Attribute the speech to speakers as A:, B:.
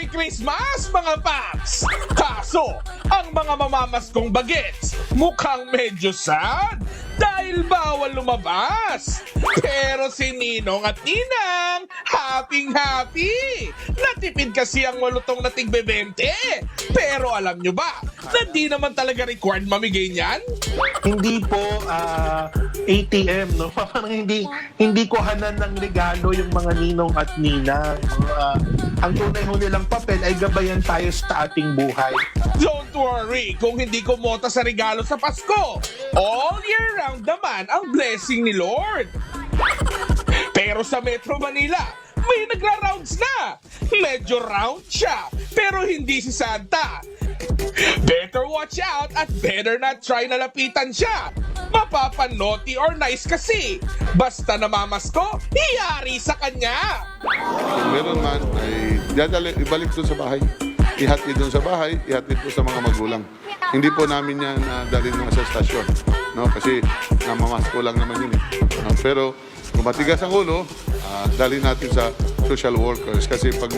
A: Merry Christmas mga paps! Kaso, ang mga mamamaskong bagets mukhang medyo sad dahil bawal lumabas. Pero si Ninong at Ninang, happy-happy! Natipid kasi ang malutong na tig-20. Pero alam nyo ba, na di naman talaga required mamigay niyan?
B: Hindi po ATM, no? Parang hindi ko hanan ng regalo yung mga ninong at ninang. Ang tunay ho nilang papel ay gabayan tayo sa ating buhay.
A: Don't worry kung hindi kumota sa regalo sa Pasko. All year round naman ang blessing ni Lord. Pero sa Metro Manila, may nagra-rounds na. Medyo round siya, pero hindi si Santa. Better watch out at better not try na lapitan siya. Mapapanoti or nice kasi. Basta namamasko, iyari sa kanya.
C: Kung meron man, ay ibalik doon sa bahay. Ihatid doon sa bahay, ihatid po sa mga magulang. Hindi po namin yan dalhin mga sa estasyon. No? Kasi namamasko lang naman yun. Pero kung matigas ang ulo, dalhin natin sa social workers. Kasi pag